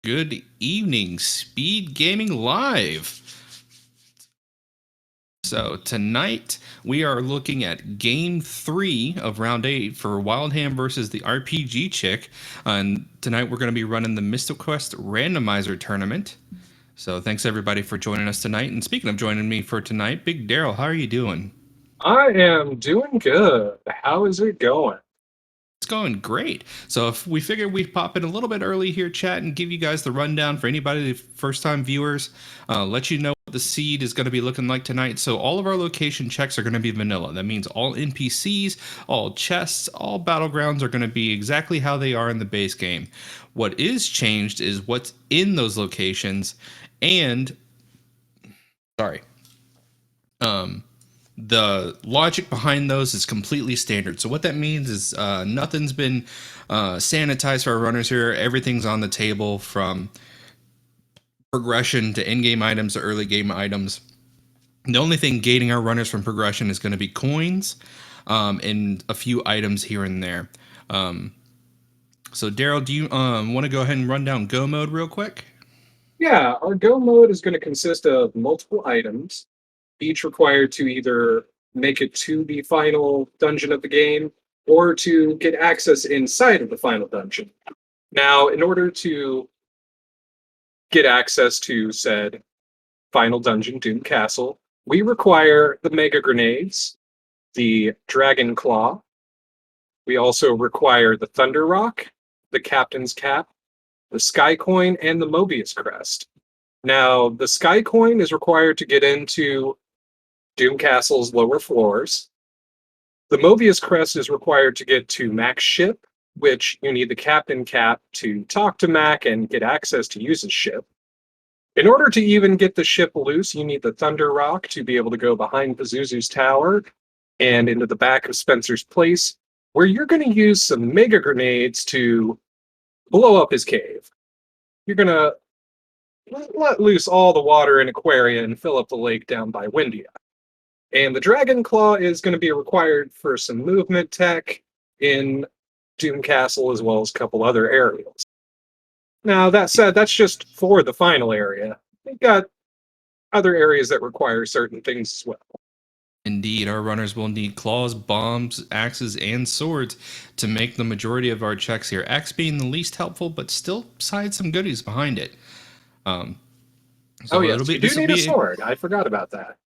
Good evening, Speed Gaming Live. So tonight we are looking at Game 3 of Round 8 for Wildham versus the RPGchick. And tonight we're going to be running the Mystic Quest Randomizer tournament. So thanks everybody for joining us tonight. And speaking of joining me for tonight, Big Daryl, how are you doing? I am doing good. How is it going? It's going great. So if we figured we'd pop in a little bit early here, chat, and give you guys the rundown for anybody, first-time viewers, let you know what the seed is going to be looking like tonight. So all of our location checks are going to be vanilla. That means all NPCs, all chests, all battlegrounds are going to be exactly how they are in the base game. What is changed is what's in those locations, and the logic behind those is completely standard. So what that means is nothing's been sanitized for our runners here. Everything's on the table, from progression to in-game items to early game items. The only thing gating our runners from progression is going to be coins and a few items here and there. So Daryl, do you want to go ahead and run down go mode real quick? Yeah, our go mode is going to consist of multiple items, each required to either make it to the final dungeon of the game or to get access inside of the final dungeon. Now, in order to get access to said final dungeon, Doom Castle, we require the Mega Grenades, the Dragon Claw. We also require the Thunder Rock, the Captain's Cap, the Sky Coin, and the Mobius Crest. Now, the Sky Coin is required to get into Doom Castle's lower floors. The Mobius Crest is required to get to Mac's ship, which you need the Captain Cap to talk to Mac and get access to use his ship. In order to even get the ship loose, you need the Thunder Rock to be able to go behind Pazuzu's tower and into the back of Spencer's place, where you're going to use some Mega Grenades to blow up his cave. You're going to let loose all the water in Aquaria and fill up the lake down by Windia. And the Dragon Claw is going to be required for some movement tech in Doom Castle, as well as a couple other areas. Now, that said, that's just for the final area. We've got other areas that require certain things as well. Indeed, our runners will need claws, bombs, axes, and swords to make the majority of our checks here. Axe being the least helpful, but still side some goodies behind it. So yes, you do need a sword. I forgot about that.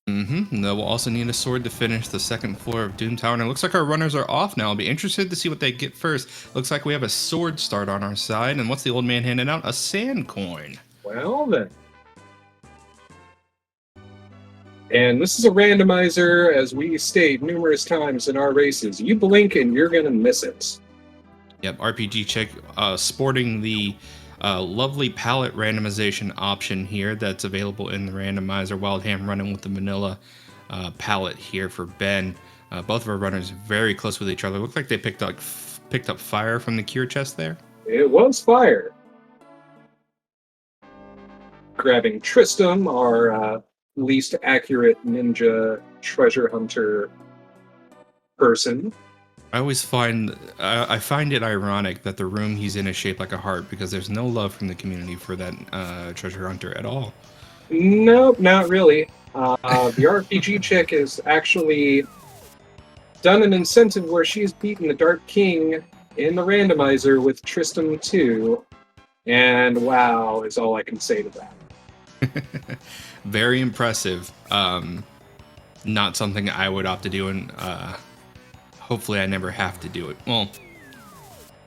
Mm-hmm. We'll also need a sword to finish the second floor of Doom Tower. And it looks like our runners are off now. I'll be interested to see what they get first. Looks like we have a sword start on our side. And what's the old man handing out? A sand coin. Well then. And this is a randomizer, as we state numerous times in our races. You blink and you're going to miss it. Yep, RPGchick sporting the lovely palette randomization option here that's available in the randomizer. Wildham running with the vanilla palette here for Ben. Both of our runners very close with each other. Look like they picked up fire from the cure chest there. It was fire. Grabbing Tristram, our least accurate ninja treasure hunter person. I always find it ironic that the room he's in is shaped like a heart, because there's no love from the community for that treasure hunter at all. Nope, not really. The RPGchick has actually done an incentive where she's beaten the Dark King in the randomizer with Tristram 2, and wow is all I can say to that. Very impressive. Not something I would opt to do, and hopefully I never have to do it. Well,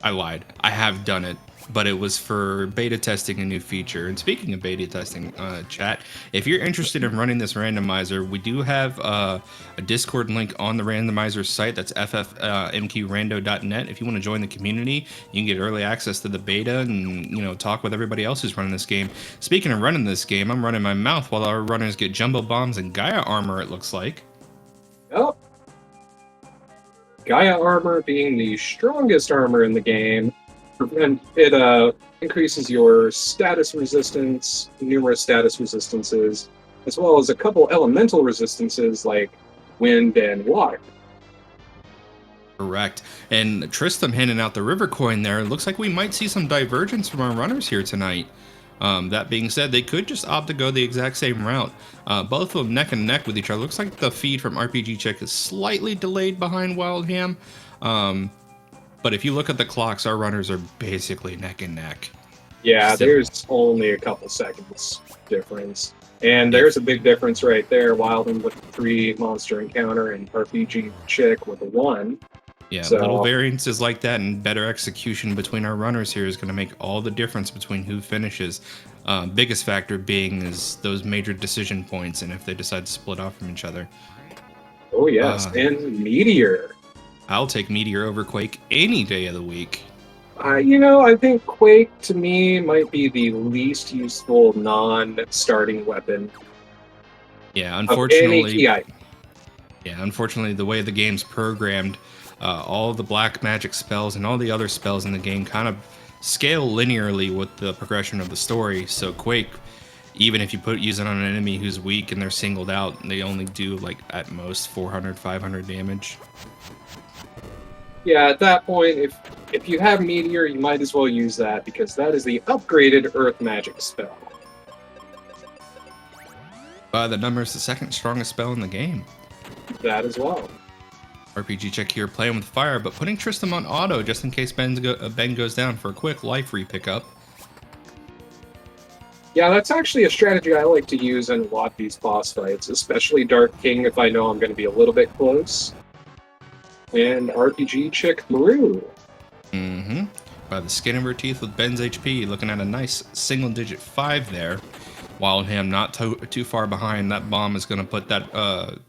I lied. I have done it, but it was for beta testing a new feature. And speaking of beta testing, chat, if you're interested in running this randomizer, we do have a Discord link on the randomizer site. That's ffmqrando.net. If you want to join the community, you can get early access to the beta and talk with everybody else who's running this game. Speaking of running this game, I'm running my mouth while our runners get jumbo bombs and Gaia armor, it looks like. Yep. Gaia armor being the strongest armor in the game, and it increases your status resistance, numerous status resistances, as well as a couple elemental resistances like wind and water. Correct. And Tristram handing out the river coin there. It looks like we might see some divergence from our runners here tonight. That being said, they could just opt to go the exact same route. Both of them neck and neck with each other. Looks like the feed from RPGchick is slightly delayed behind wildham. But if you look at the clocks, our runners are basically neck and neck. Yeah, there's only a couple seconds difference. And there's a big difference right there. Wildham with the 3 monster encounter and RPGchick with a 1. Yeah, so, little variances like that and better execution between our runners here is going to make all the difference between who finishes. Biggest factor being is those major decision points and if they decide to split off from each other. Oh, yes. And Meteor. I'll take Meteor over Quake any day of the week. I think Quake, to me, might be the least useful non-starting weapon. Yeah, unfortunately. Of any key item. Yeah, unfortunately, the way the game's programmed, all the black magic spells and all the other spells in the game kind of scale linearly with the progression of the story. So Quake, even if you use it on an enemy who's weak and they're singled out, they only do like at most 400, 500 damage. Yeah, at that point, if you have Meteor, you might as well use that because that is the upgraded Earth magic spell. By the numbers, the second strongest spell in the game. That as well. RPGchick here playing with fire, but putting Tristram on auto just in case Ben goes down for a quick life re-pickup. Yeah, that's actually a strategy I like to use in a lot of these boss fights, especially Dark King if I know I'm going to be a little bit close. And RPGchick Maru. Mm-hmm. By the skin of her teeth with Ben's HP, looking at a nice single-digit 5 there. Wildham not too far behind. That bomb is going to put that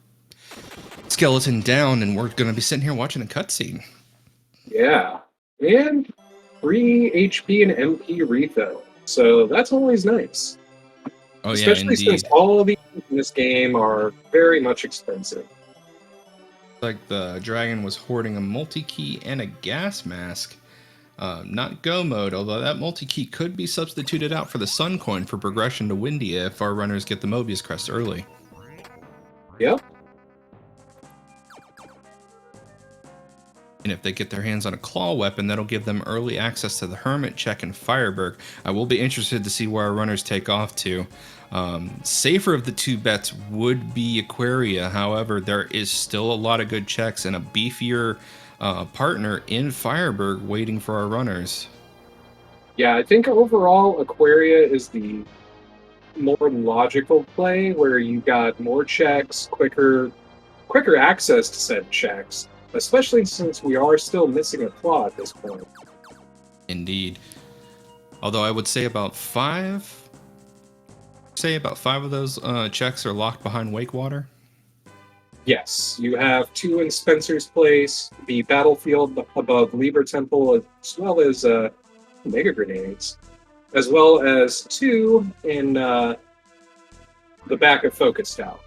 skeleton down, and we're going to be sitting here watching a cutscene. Yeah, and 3 HP and MP refill, so that's always nice. Oh, especially yeah, since all of these in this game are very much expensive. Like the dragon was hoarding a multi-key and a gas mask. Not go mode, although that multi-key could be substituted out for the sun coin for progression to Windia if our runners get the Mobius crest early. Yep. And if they get their hands on a claw weapon, that'll give them early access to the Hermit Check and Fireberg. I will be interested to see where our runners take off to. Safer of the 2 bets would be Aquaria. However, there is still a lot of good checks and a beefier partner in Fireberg waiting for our runners. Yeah, I think overall Aquaria is the more logical play where you got more checks, quicker access to said checks, especially since we are still missing a claw at this point. Indeed. Although I would say about 5 of those checks are locked behind Wakewater. Yes, you have 2 in Spencer's Place, the battlefield above Lieber Temple, as well as Mega Grenades, as well as 2 in the back of Focus Tower.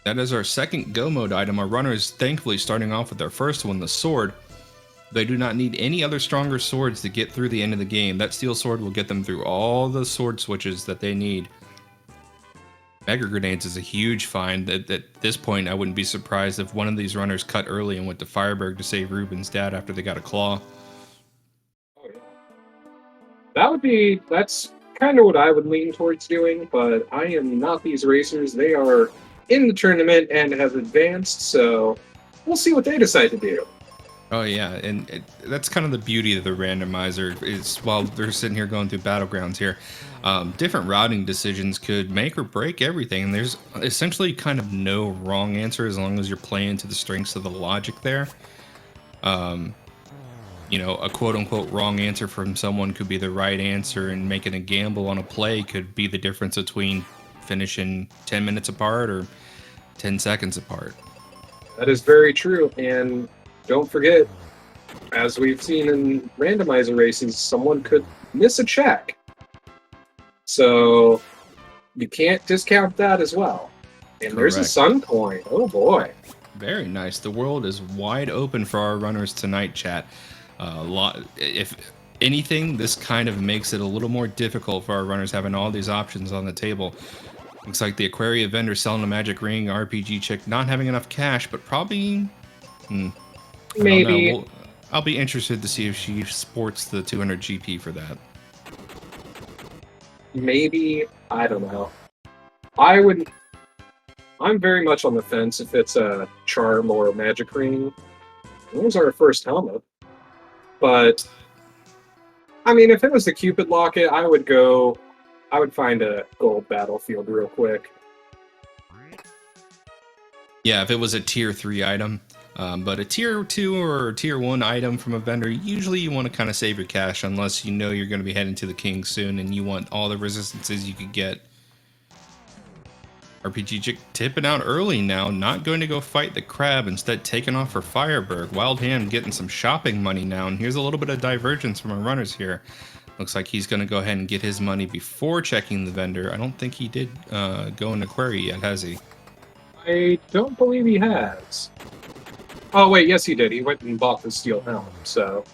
That is our second go mode item. Our runners thankfully starting off with their first one, the sword. They do not need any other stronger swords to get through the end of the game. That steel sword will get them through all the sword switches that they need. Mega Grenades is a huge find. At this point, I wouldn't be surprised if one of these runners cut early and went to Fireberg to save Ruben's dad after they got a claw. Oh, yeah. That's kind of what I would lean towards doing, but I am not these racers. They are in the tournament and have advanced, so we'll see what they decide to do. Oh yeah, and that's kind of the beauty of the randomizer is while they're sitting here going through battlegrounds here, different routing decisions could make or break everything, and there's essentially kind of no wrong answer as long as you're playing to the strengths of the logic there. A quote-unquote wrong answer from someone could be the right answer, and making a gamble on a play could be the difference between finishing 10 minutes apart or 10 seconds apart. That is very true, and don't forget, as we've seen in randomizer races, someone could miss a check. So you can't discount that as well. And Correct. There's a sun coin. Oh boy. Very nice. The world is wide open for our runners tonight, chat. If anything, this kind of makes it a little more difficult for our runners having all these options on the table. Looks like the Aquaria vendor selling a magic ring, RPGchick not having enough cash, but probably... I don't know. Maybe, I'll be interested to see if she sports the 200 GP for that. maybe, I don't know. I would. I'm very much on the fence if it's a charm or a magic ring. There's our first helmet. But I mean, if it was the Cupid locket, I would go. I would find a gold battlefield real quick. Yeah, if it was a tier 3 item. But a tier 2 or tier 1 item from a vendor, usually you want to kind of save your cash unless you know you're going to be heading to the king soon and you want all the resistances you could get. RPGchick tipping out early now, not going to go fight the crab, instead taking off for Fireberg. Wildham getting some shopping money now, and here's a little bit of divergence from our runners here. Looks like he's going to go ahead and get his money before checking the vendor. I don't think he did go into query yet, has he? I don't believe he has. Oh wait, yes he did. He went and bought the steel helm. So,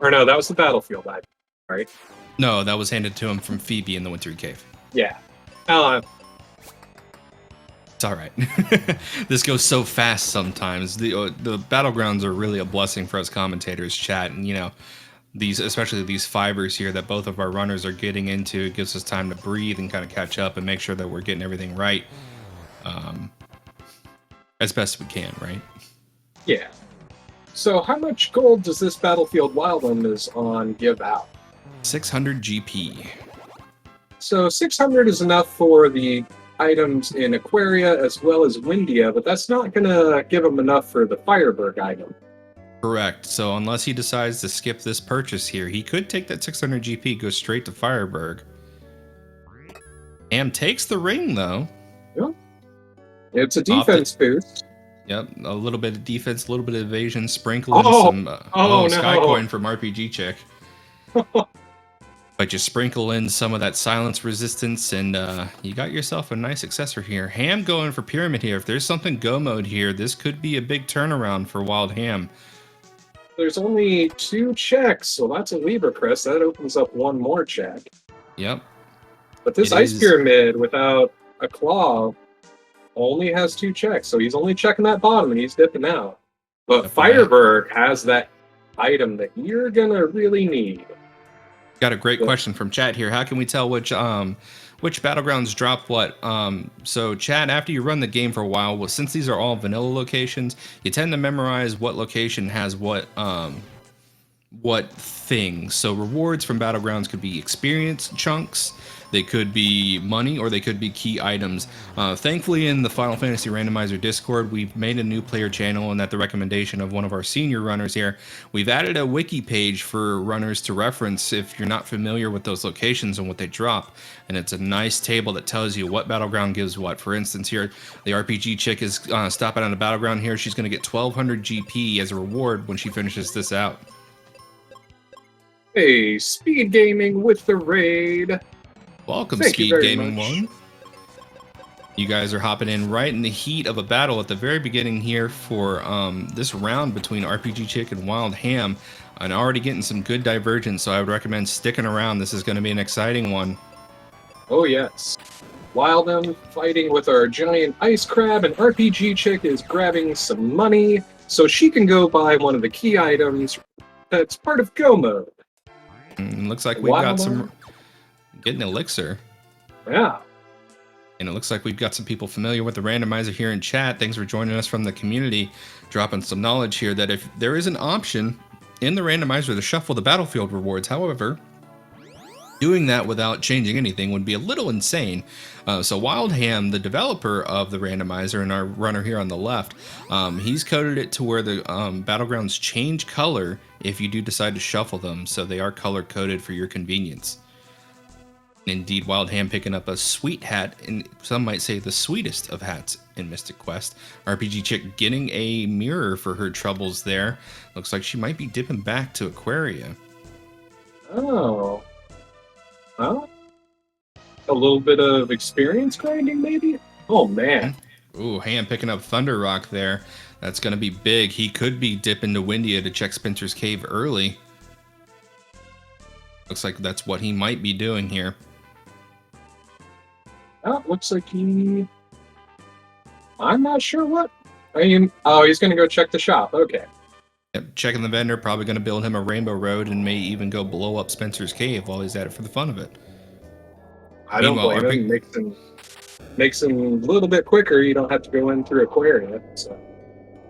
or no, that was the battlefield item, right? No, that was handed to him from Phoebe in the Wintry Cave. Yeah. It's all right. This goes so fast sometimes. The battlegrounds are really a blessing for us commentators, chat, and you know, especially these fibers here that both of our runners are getting into. It gives us time to breathe and kind of catch up and make sure that we're getting everything right, as best we can, right? Yeah. So how much gold does this Battlefield Wildland is on give out? 600 GP. So 600 is enough for the items in Aquaria as well as Windia, but that's not going to give him enough for the Fireberg item. Correct. So unless he decides to skip this purchase here, he could take that 600 GP, go straight to Fireberg. Am takes the ring, though. Yeah. It's a defense boost. Yep, a little bit of defense, a little bit of evasion, sprinkle in some no. Sky Coin from RPGchick. But you sprinkle in some of that silence resistance, and you got yourself a nice accessory here. Ham going for Pyramid here. If there's something Go mode here, this could be a big turnaround for Wild Ham. There's only 2 checks, so that's a Libra Crest. That opens up 1 more check. Yep. But this Ice Pyramid without a claw only has 2 checks, so he's only checking that bottom and he's dipping out. But Fireberg has that item that you're gonna really need. Got a great question from chat here. How can we tell which battlegrounds drop what? So chat, after you run the game for a while, well, since these are all vanilla locations, you tend to memorize what location has what thing. So rewards from battlegrounds could be experience chunks, they could be money, or they could be key items. Thankfully, in the Final Fantasy Randomizer Discord, we've made a new player channel, and at the recommendation of one of our senior runners here, we've added a wiki page for runners to reference if you're not familiar with those locations and what they drop. And it's a nice table that tells you what battleground gives what. For instance, here, the RPGchick is stopping on a battleground here. She's going to get 1200 GP as a reward when she finishes this out. Hey, SpeedGaming with the raid. Welcome, Thank you very SpeedGaming much. 1. You guys are hopping in right in the heat of a battle at the very beginning here for this round between RPGchick and Wild Ham, and already getting some good divergence, so I would recommend sticking around. This is going to be an exciting one. Oh yes. Wildham fighting with our giant ice crab, and RPGchick is grabbing some money so she can go buy one of the key items that's part of Go mode. Looks like we've got some... Getting elixir. Yeah. And it looks like we've got some people familiar with the randomizer here in chat. Thanks for joining us from the community, dropping some knowledge here that if there is an option in the randomizer to shuffle the battlefield rewards, however, doing that without changing anything would be a little insane. So Wildham, the developer of the randomizer and our runner here on the left, he's coded it to where the battlegrounds change color if you do decide to shuffle them. So they are color coded for your convenience. Indeed, Wildham picking up a sweet hat, and some might say the sweetest of hats in Mystic Quest. RPGchick getting a mirror for her troubles there. Looks like she might be dipping back to Aquaria. Oh. Well, a little bit of experience grinding, maybe? Oh, man. Ooh, Ham picking up Thunder Rock there. That's going to be big. He could be dipping to Windia to check Spencer's Cave early. Looks like that's what he might be doing here. Oh, looks like he... I'm not sure what. I mean, oh, he's going to go check the shop. Okay. Yep, checking the vendor, probably going to build him a rainbow road and may even go blow up Spencer's cave while he's at it for the fun of it. I don't Meanwhile, blame him. Makes him a little bit quicker. You don't have to go in through Aquaria. So.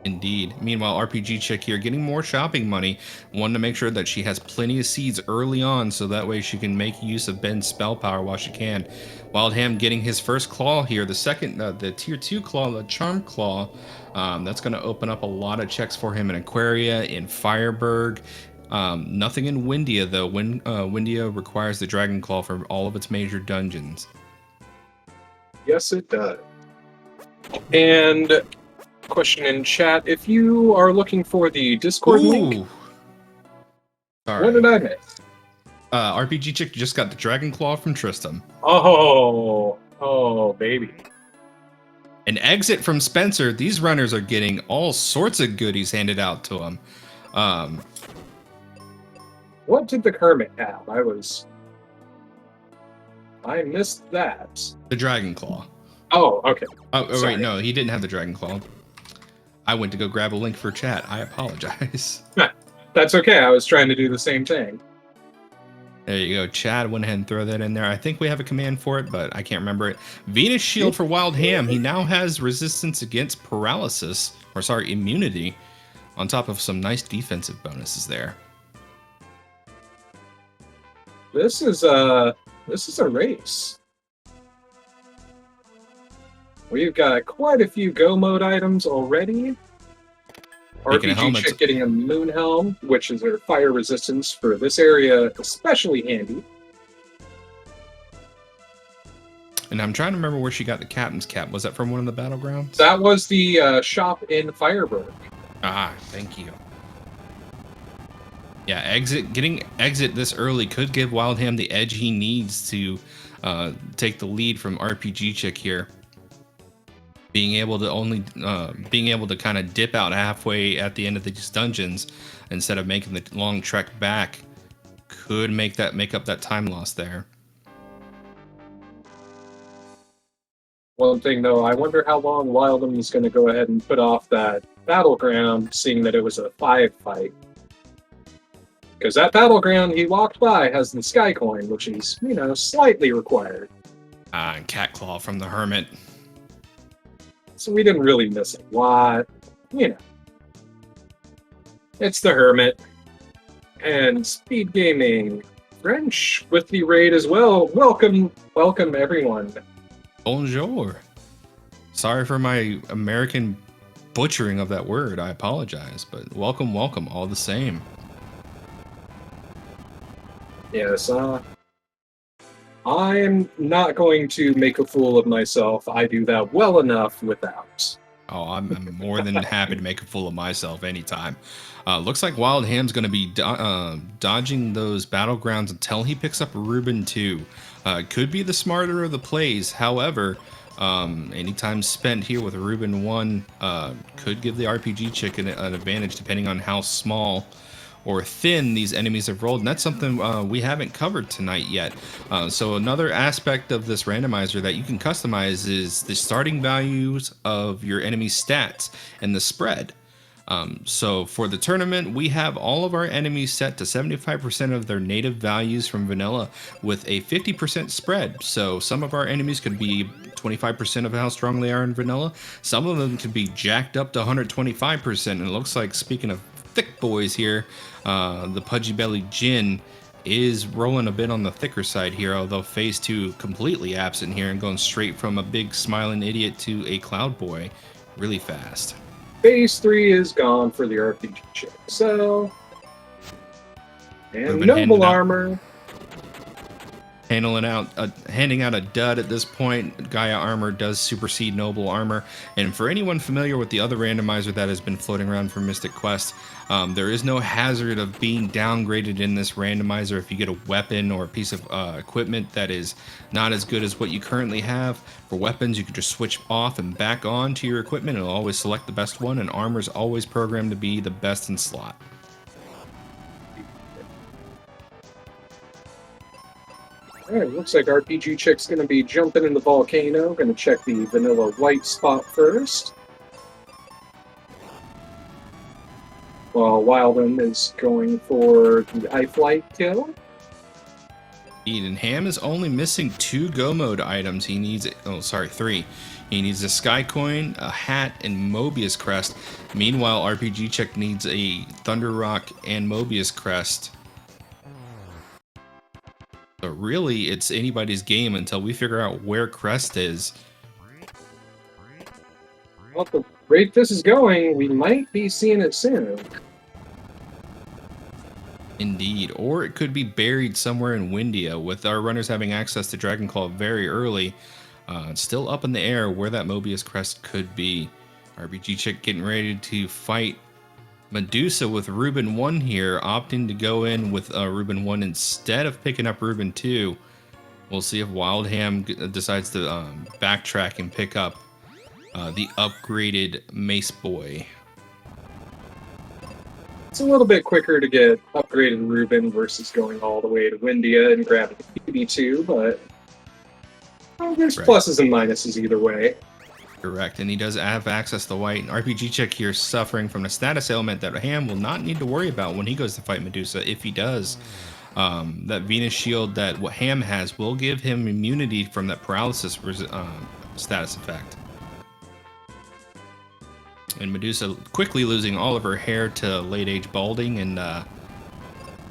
Indeed. Meanwhile, RPGchick here getting more shopping money, wanting to make sure that she has plenty of seeds early on so that way she can make use of Ben's spell power while she can. Wildham getting his first claw here, the second, the tier 2 claw, the charm claw. That's going to open up a lot of checks for him in Aquaria, in Fireburg. Nothing in Windia though. Windia requires the Dragon Claw for all of its major dungeons. Yes, it does. And question in chat: if you are looking for the Discord link, sorry. What did I miss? RPGchick just got the Dragon Claw from Tristram. Oh, baby. An exit from Spencer. These runners are getting all sorts of goodies handed out to them. What did the Kermit have? I missed that. The Dragon Claw. Oh, okay. Oh, wait, no, he didn't have the Dragon Claw. I went to go grab a link for chat. I apologize. That's okay. I was trying to do the same thing. There you go. Chad went ahead and throw that in there. I think we have a command for it, but I can't remember it. Venus Shield for Wildham. He now has resistance against paralysis, or sorry, immunity, on top of some nice defensive bonuses there. This is a race. We've got quite a few Go mode items already. RPGchick getting a Moon Helm, which is their fire resistance for this area, especially handy. And I'm trying to remember where she got the captain's cap. Was that from one of the battlegrounds? That was the shop in Fireburg. Ah, thank you. Yeah, getting exit this early could give Wildham the edge he needs to take the lead from RPGchick here. Being able to kind of dip out halfway at the end of these dungeons instead of making the long trek back could make up that time loss there. One thing though, I wonder how long Wildham is going to go ahead and put off that battleground, seeing that it was a 5 fight. Because that battleground he walked by has the Sky Coin, which is, slightly required. And Cat Claw from the Hermit. So we didn't really miss a lot. It's the Hermit. And SpeedGaming. French with the raid as well. Welcome everyone. Bonjour. Sorry for my American butchering of that word. I apologize, but welcome all the same. Yes, I'm not going to make a fool of myself. I do that well enough without. Oh, I'm more than happy to make a fool of myself anytime. Looks like Wildham's going to be dodging those battlegrounds until he picks up Reuben 2. Could be the smarter of the plays. However, any time spent here with Reuben 1 could give the RPGchick an advantage depending on how small or thin these enemies have rolled, and that's something we haven't covered tonight yet. So another aspect of this randomizer that you can customize is the starting values of your enemy's stats and the spread. So for the tournament, we have all of our enemies set to 75% of their native values from vanilla with a 50% spread. So some of our enemies could be 25% of how strong they are in vanilla. Some of them could be jacked up to 125%. And it looks like, speaking of thick boys here, the Pudgy Belly Jin is rolling a bit on the thicker side here, although phase 2 completely absent here and going straight from a big smiling idiot to a cloud boy really fast. Phase 3 is gone for the RPGchick. So, and noble armor. Handing out a dud at this point. Gaia armor does supersede noble armor, and for anyone familiar with the other randomizer that has been floating around for Mystic Quest, there is no hazard of being downgraded in this randomizer if you get a weapon or a piece of equipment that is not as good as what you currently have. For weapons, you can just switch off and back on to your equipment. It'll always select the best one, and armor is always programmed to be the best in slot. Alright, looks like RPGchick's going to be jumping in the volcano. Going to check the vanilla white spot first. while Wildham is going for the I-Flight kill. And Ham is only missing 2 Go Mode items. He needs, 3. He needs a Sky Coin, a hat, and Mobius Crest. Meanwhile, RPGchick needs a Thunder Rock and Mobius Crest. So really, it's anybody's game until we figure out where Crest is. Well, the rate this is going, we might be seeing it soon. Indeed, or it could be buried somewhere in Windia, with our runners having access to Dragon Claw very early. It's still up in the air where that Mobius Crest could be. RPGchick getting ready to fight Medusa with Ruben 1 here, opting to go in with Ruben 1 instead of picking up Ruben 2. We'll see if Wildham decides to backtrack and pick up the upgraded Mace Boy. It's a little bit quicker to get upgraded Ruben versus going all the way to Windia and grabbing the PB2, but there's pluses and minuses either way. Correct, and he does have access to white. And RPGchick here suffering from a status ailment that Ham will not need to worry about when he goes to fight Medusa. If he does, that Venus shield that Ham has will give him immunity from that paralysis status effect. And Medusa quickly losing all of her hair to late-age balding and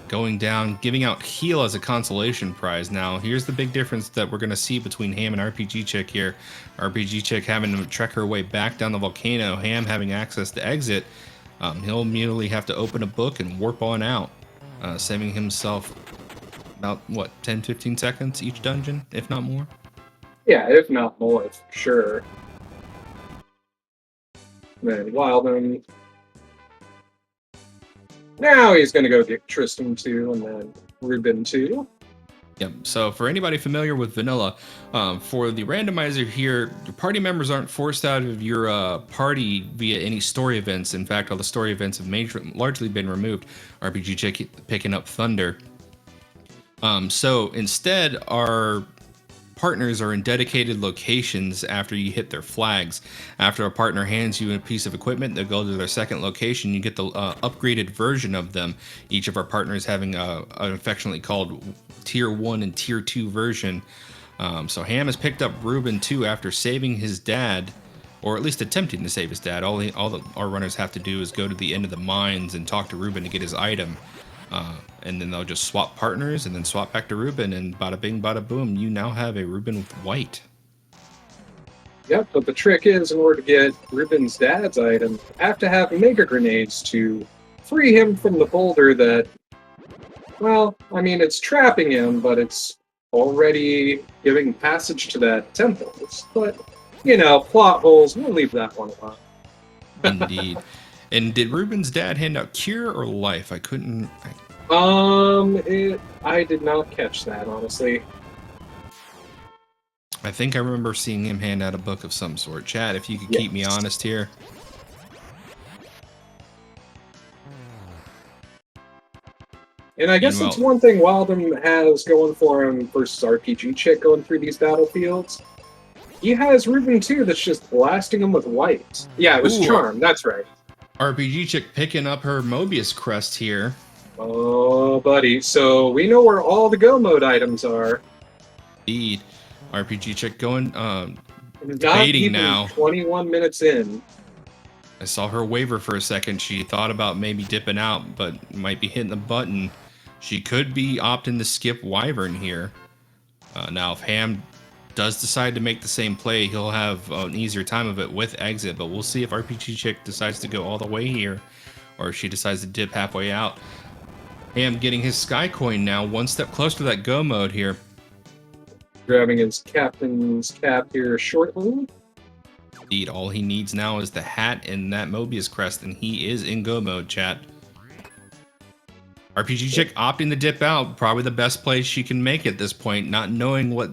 going down, giving out heal as a consolation prize. Now, here's the big difference that we're going to see between Ham and RPGchick here. RPGchick having to trek her way back down the volcano, Ham having access to exit. He'll immediately have to open a book and warp on out, saving himself about, what, 10-15 seconds each dungeon, if not more? Yeah, if not more, for sure. Then Wildham. Now he's going to go get Tristan 2 and then Ruben 2. Yep, so for anybody familiar with Vanilla, for the randomizer here, your party members aren't forced out of your party via any story events. In fact, all the story events have largely been removed. RPGchick picking up Thunder. So instead, our partners are in dedicated locations after you hit their flags. After a partner hands you a piece of equipment, they'll go to their second location. You get the upgraded version of them. Each of our partners having an affectionately called Tier 1 and Tier 2 version. So Ham has picked up Ruben 2 after saving his dad, or at least attempting to save his dad. All our runners have to do is go to the end of the mines and talk to Ruben to get his item. And then they'll just swap partners and then swap back to Ruben, and bada bing, bada boom, you now have a Ruben with white. Yep, but the trick is, in order to get Ruben's dad's item, you have to have mega grenades to free him from the boulder that, well, I mean, it's trapping him, but it's already giving passage to that temple. But, you know, plot holes, we'll leave that one alone. Indeed. And did Ruben's dad hand out cure or life? I couldn't... I did not catch that, honestly. I think I remember seeing him hand out a book of some sort. Chat, if you could keep me honest here. And I guess that's one thing Wildham has going for him versus RPGchick going through these battlefields. He has Ruben 2 that's just blasting him with white. Yeah, it was Charm, that's right. RPGchick picking up her Mobius Crest here. Oh, buddy. So we know where all the Go Mode items are. Indeed. RPGchick going, Not debating even now. 21 minutes in. I saw her waver for a second. She thought about maybe dipping out, but might be hitting the button. She could be opting to skip Wyvern here. Now, if Ham does decide to make the same play, he'll have an easier time of it with exit, but we'll see if RPGchick decides to go all the way here, or if she decides to dip halfway out. Ham getting his Sky Coin now, one step closer to that Go Mode here. Grabbing his captain's cap here shortly. Indeed, all he needs now is the hat and that Mobius Crest, and he is in Go Mode, chat. RPGchick opting to dip out, probably the best place she can make at this point, not knowing what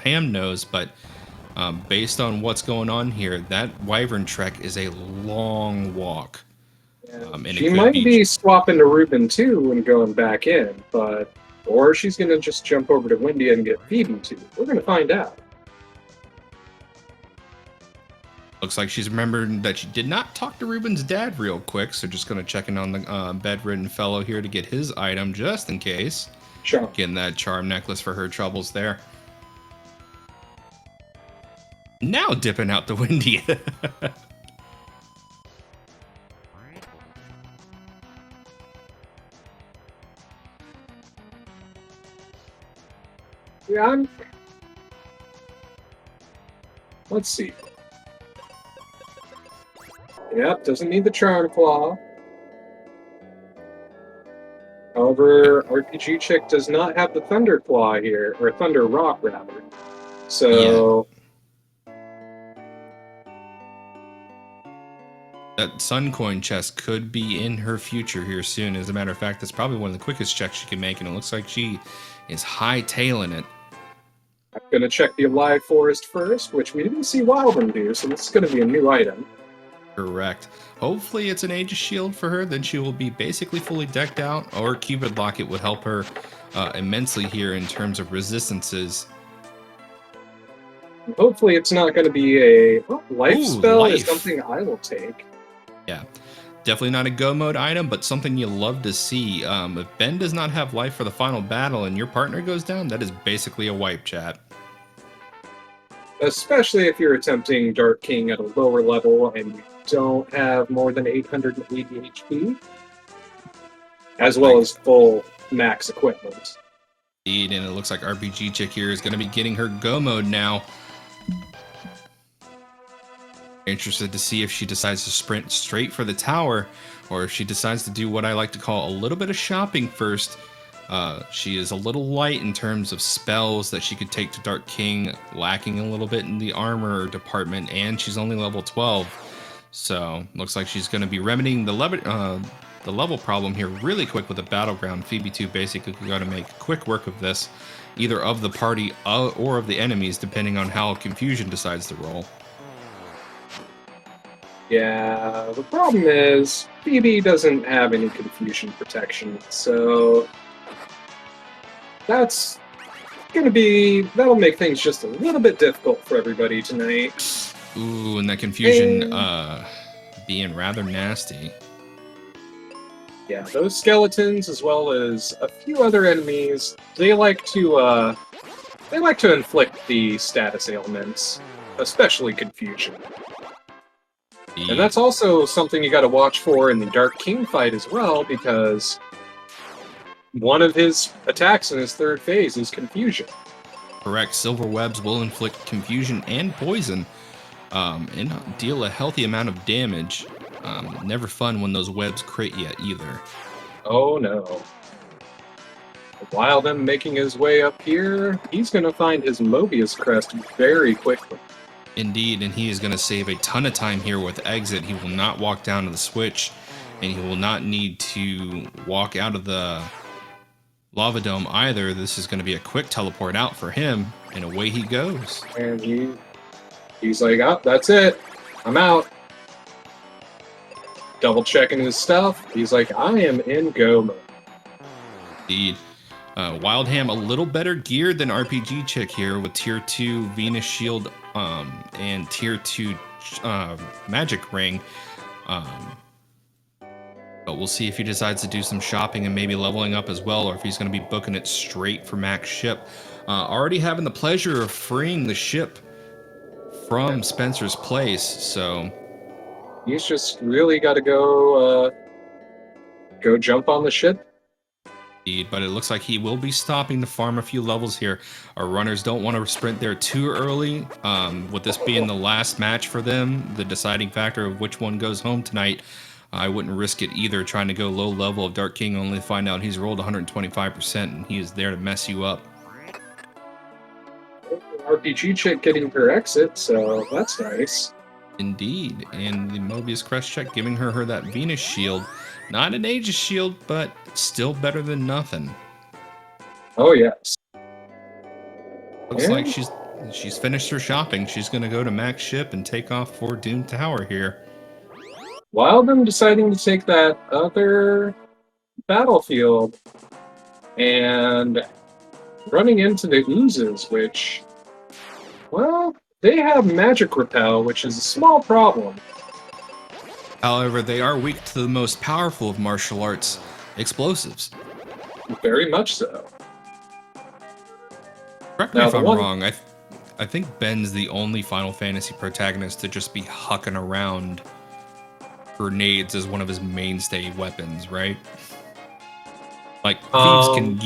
Ham knows, but based on what's going on here, that Wyvern trek is a long walk. And she might be swapping to Ruben 2 and going back in, but or she's going to just jump over to Windia and get Phoebe 2. We're going to find out. Looks like she's remembered that she did not talk to Ruben's dad real quick, so just going to check in on the bedridden fellow here to get his item just in case. Sure. Getting that charm necklace for her troubles there. Now dipping out the windy. Yeah, let's see. Yep, doesn't need the Charm Claw. However, RPGchick does not have the Thunder Claw here, or Thunder Rock, rather. So... That Sun Coin chest could be in her future here soon. As a matter of fact, that's probably one of the quickest checks she can make, and it looks like she is hightailing it. I'm going to check the Alive Forest first, which we didn't see wildham do, so this is going to be a new item. Correct. Hopefully it's an Aegis Shield for her, then she will be basically fully decked out, or Cupid Locket would help her immensely here in terms of resistances. Hopefully it's not going to be a... Oh, life spell life. is something I will take. Yeah, definitely not a go mode item, but something you love to see. If Ben does not have life for the final battle and your partner goes down, that is basically a wipe, chat. Especially if you're attempting Dark King at a lower level and you don't have more than 880 HP, as well as full max equipment. Indeed, and it looks like RPGchick here is going to be getting her go mode now. Interested to see if she decides to sprint straight for the tower, or if she decides to do what I like to call a little bit of shopping first. She is a little light in terms of spells that she could take to Dark King, lacking a little bit in the armor department, and she's only level 12. So looks like she's going to be remedying the level problem here really quick with the battleground. Phoebe 2 basically got to make quick work of this, either of the party or of the enemies, depending on how Confusion decides to roll. Yeah, the problem is Phoebe doesn't have any confusion protection, so that'll make things just a little bit difficult for everybody tonight. Ooh, and that confusion being rather nasty. Yeah, those skeletons, as well as a few other enemies, they like to inflict the status ailments, especially confusion. And that's also something you got to watch for in the Dark King fight as well, because one of his attacks in his third phase is confusion. Correct. Silver webs will inflict confusion and poison, and deal a healthy amount of damage. Never fun when those webs crit you either. Oh no. Wildham making his way up here, he's going to find his Mobius crest very quickly. Indeed, and he is going to save a ton of time here with exit. He will not walk down to the switch, and he will not need to walk out of the lava dome either. This is going to be a quick teleport out for him, and away he goes. And he's like, oh, that's it. I'm out. Double checking his stuff. He's like, I am in go mode. Indeed. Wildham a little better geared than RPGchick here with tier 2 Venus Shield and tier 2 Magic Ring. But we'll see if he decides to do some shopping and maybe leveling up as well, or if he's going to be booking it straight for max ship. Already having the pleasure of freeing the ship from Spencer's place, so he's just really got to go jump on the ship. But it looks like he will be stopping to farm a few levels here. Our runners don't want to sprint there too early. With this being the last match for them, the deciding factor of which one goes home tonight, I wouldn't risk it either, trying to go low level of Dark King only to find out he's rolled 125% and he is there to mess you up. RPGchick getting her exit, so that's nice. Indeed, and the Mobius Crest check giving her that Venus Shield. Not an Aegis Shield, but still better than nothing. Oh, yes. Looks like she's finished her shopping. She's going to go to max ship and take off for Doom Tower here. Wildham deciding to take that other battlefield and running into the oozes, which, well, They have magic repel, which is a small problem. However, they are weak to the most powerful of martial arts, explosives. Very much so. Correct me Now, if the I'm one wrong. I think Ben's the only Final Fantasy protagonist to just be hucking around grenades as one of his mainstay weapons, right? Like thieves can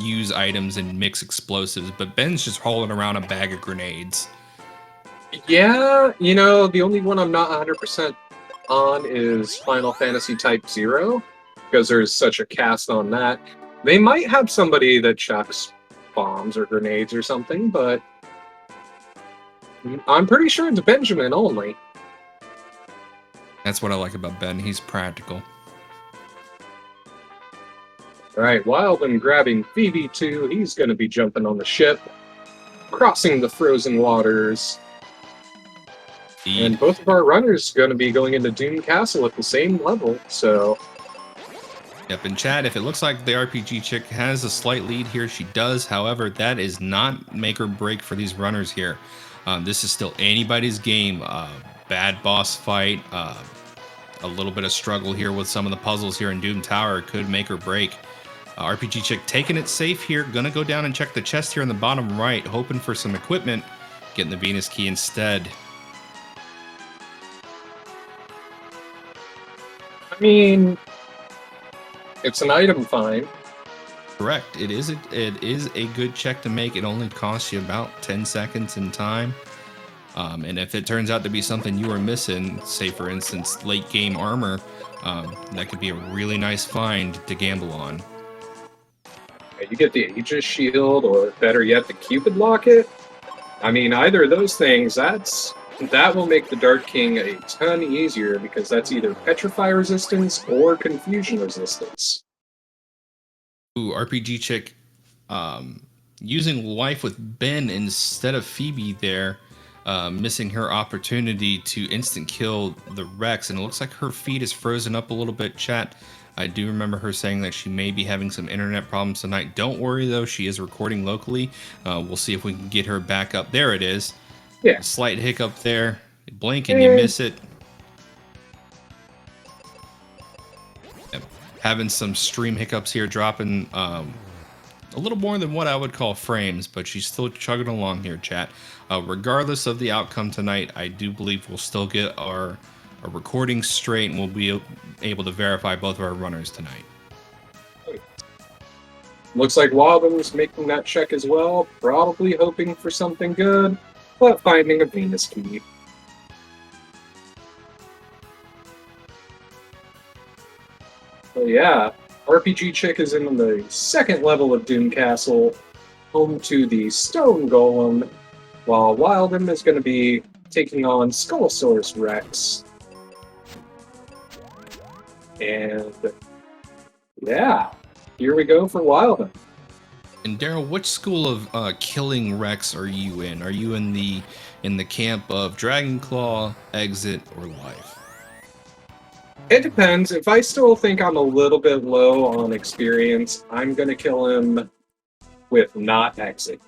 use items and mix explosives, but Ben's just hauling around a bag of grenades. Yeah, you know, the only one I'm not 100% on is Final Fantasy Type 0, because there's such a cast on that. They might have somebody that chucks bombs or grenades or something, but I'm pretty sure it's Benjamin only. That's what I like about Ben. He's practical. Alright, Wildham grabbing Phoebe too. He's going to be jumping on the ship, crossing the frozen waters. And both of our runners going to be going into Doom Castle at the same level, so... Yep, in chat, if it looks like the theRPGchick has a slight lead here, she does. However, that is not make or break for these runners here. This is still anybody's game. Bad boss fight, a little bit of struggle here with some of the puzzles here in Doom Tower could make or break. RPGchick taking it safe here. Gonna go down and check the chest here in the bottom right, hoping for some equipment. Getting the Venus key instead. I mean, it's an item find. Correct. It is a good check to make. It only costs you about 10 seconds in time. And if it turns out to be something you are missing, say for instance late game armor, that could be a really nice find to gamble on. You get the Aegis Shield, or better yet, the Cupid Locket. I mean, either of those things, that will make the Dark King a ton easier, because that's either Petrify resistance or Confusion resistance. Ooh, RPGchick using life with Ben instead of Phoebe there, missing her opportunity to instant kill the Rex, and it looks like her feed is frozen up a little bit, chat. I do remember her saying that she may be having some internet problems tonight. Don't worry though, she is recording locally. We'll see if we can get her back up. There it is. Yeah. A slight hiccup there. You blink and you miss it. Yep. Having some stream hiccups here, dropping a little more than what I would call frames, but she's still chugging along here, chat. Regardless of the outcome tonight, I do believe we'll still get our recording straight, and we'll be able to verify both of our runners tonight. Looks like Wildham's making that check as well, probably hoping for something good, but finding a Venus key. So yeah, RPGchick is in the second level of Doom Castle, home to the Stone Golem, while Wildham is going to be taking on Skullsaurus Rex. And yeah, here we go for Wildham. And Daryl, which school of killing Rex are you in? Are you in the camp of Dragonclaw, Exit, or Life? It depends. If I still think I'm a little bit low on experience, I'm going to kill him with not Exit.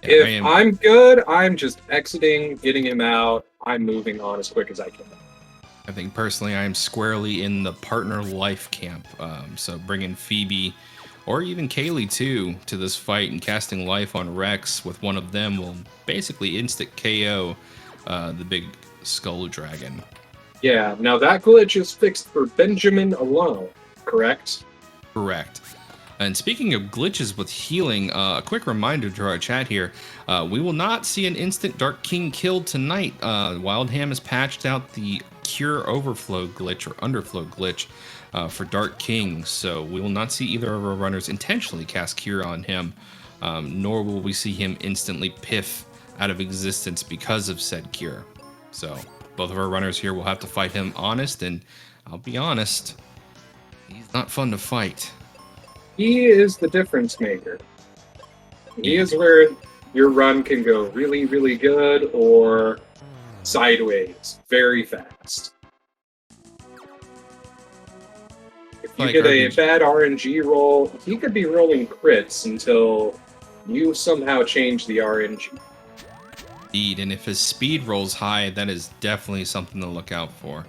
Yeah, If I'm good, I'm just exiting, getting him out. I'm moving on as quick as I can. I think personally I am squarely in the partner life camp. So bringing Phoebe or even Kaylee too to this fight and casting life on Rex with one of them will basically instant KO the big skull dragon. Yeah, now that glitch is fixed for Benjamin alone, correct? Correct. And speaking of glitches with healing, a quick reminder to our chat here, we will not see an instant Dark King kill tonight. Wildham has patched out the Cure Overflow glitch or Underflow glitch for Dark King, so we will not see either of our runners intentionally cast Cure on him, nor will we see him instantly piff out of existence because of said Cure. So both of our runners here will have to fight him honest, and I'll be honest, he's not fun to fight. He is the difference maker. He is where your run can go really, really good or sideways very fast. If you get a bad RNG roll, he could be rolling crits until you somehow change the RNG. Indeed, and if his speed rolls high, that is definitely something to look out for.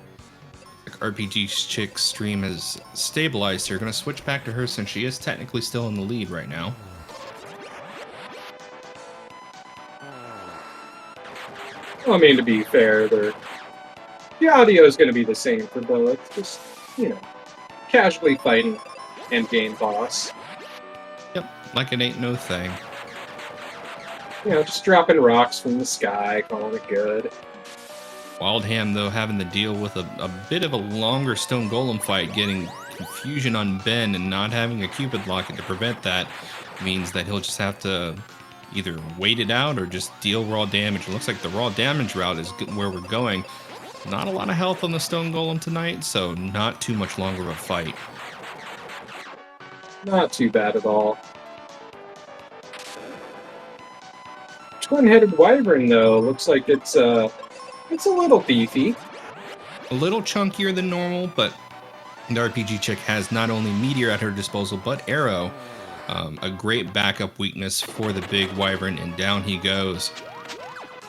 Like RPGchick's stream has stabilized here. Going to switch back to her since she is technically still in the lead right now. Well, I mean, to be fair, the audio is going to be the same for both. Just, you know, casually fighting endgame boss. Yep, like it ain't no thing. You know, just dropping rocks from the sky, calling it good. Wildham, though, having to deal with a bit of a longer stone golem fight, getting confusion on Ben and not having a Cupid locket to prevent that, means that he'll just have to either wait it out or just deal raw damage. It looks like the raw damage route is where we're going. Not a lot of health on the stone golem tonight, so not too much longer of a fight. Not too bad at all. Twin-headed wyvern, though, looks like it's a little beefy. A little chunkier than normal, but the RPGchick has not only Meteor at her disposal, but Arrow. A great backup weakness for the big wyvern, and down he goes.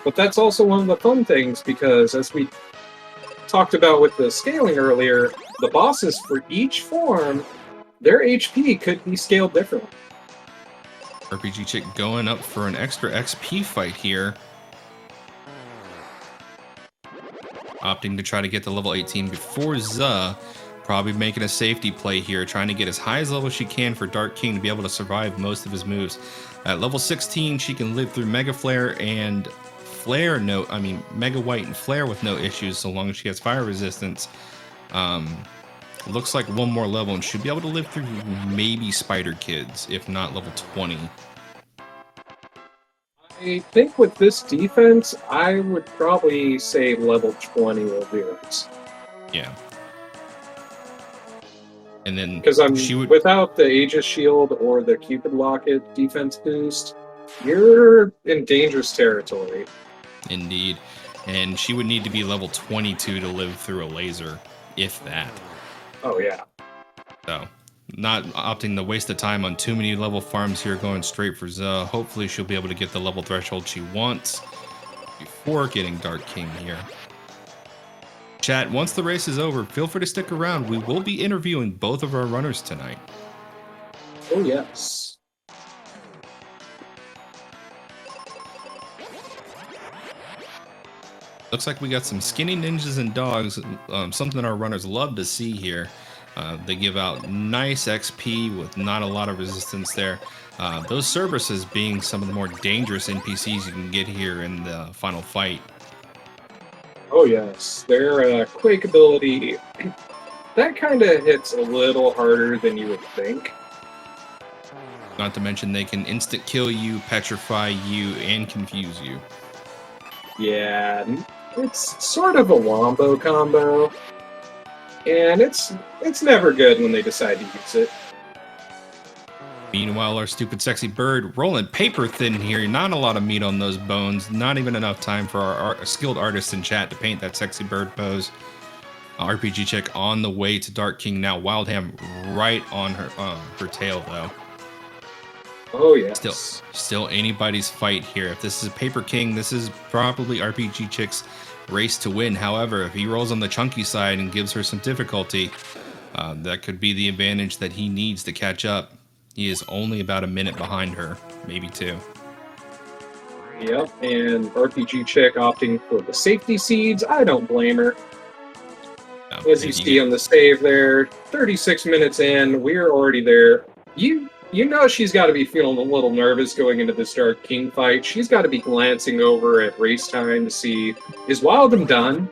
But that's also one of the fun things, because as we talked about with the scaling earlier, the bosses for each form, their HP could be scaled differently. RPGchick going up for an extra XP fight here. Opting to try to get to level 18 before Zuh. Probably making a safety play here, trying to get as high as level she can for Dark King to be able to survive most of his moves. At level 16, she can live through Mega Flare and Mega White and Flare with no issues, so long as she has fire resistance. Looks like one more level and should be able to live through maybe Spider Kids, if not level 20. I think with this defense, I would probably say level 20 will do it. Yeah. And then because without the Aegis Shield or the Cupid Locket defense boost, you're in dangerous territory. Indeed. And she would need to be level 22 to live through a laser, if that. Oh, yeah. So, not opting to waste the time on too many level farms here, going straight for Zuh. Hopefully she'll be able to get the level threshold she wants before getting Dark King here. Chat, once the race is over, feel free to stick around. We will be interviewing both of our runners tonight. Oh, yes. Looks like we got some skinny ninjas and dogs, something our runners love to see here. They give out nice XP with not a lot of resistance there. Those Cerberuses being some of the more dangerous NPCs you can get here in the final fight. Oh, yes. Their Quake ability, that kind of hits a little harder than you would think. Not to mention they can instant kill you, petrify you, and confuse you. Yeah, it's sort of a wombo combo. And it's never good when they decide to use it. Meanwhile, our stupid sexy bird rolling paper thin here. Not a lot of meat on those bones. Not even enough time for our skilled artists in chat to paint that sexy bird pose. RPGchick on the way to Dark King now. Wildham right on her tail though. Oh yes. Still anybody's fight here. If this is a Paper King, this is probably RPGchick's race to win. However, if he rolls on the chunky side and gives her some difficulty, that could be the advantage that he needs to catch up. He is only about a minute behind her, maybe two. Yep, and RPGchick opting for the safety seeds. I don't blame her. As you see on the save there, 36 minutes in, we're already there. You know she's got to be feeling a little nervous going into this Dark King fight. She's got to be glancing over at race time to see, is Wildham done?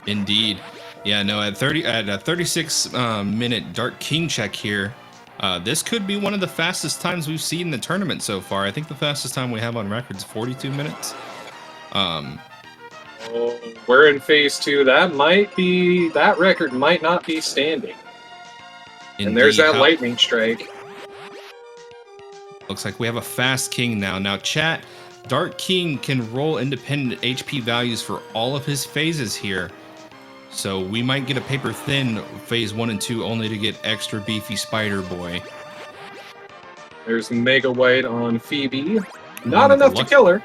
Indeed. Yeah, no, at a 36 minute Dark King check here, this could be one of the fastest times we've seen in the tournament so far. I think the fastest time we have on record is 42 minutes. We're in phase 2. That record might not be standing. Indeed. And there's that lightning strike. Looks like we have a fast king now. Now, chat, Dark King can roll independent HP values for all of his phases here. So we might get a paper thin phase 1 and 2 only to get extra beefy Spider Boy. There's Mega White on Phoebe. Not enough to kill her.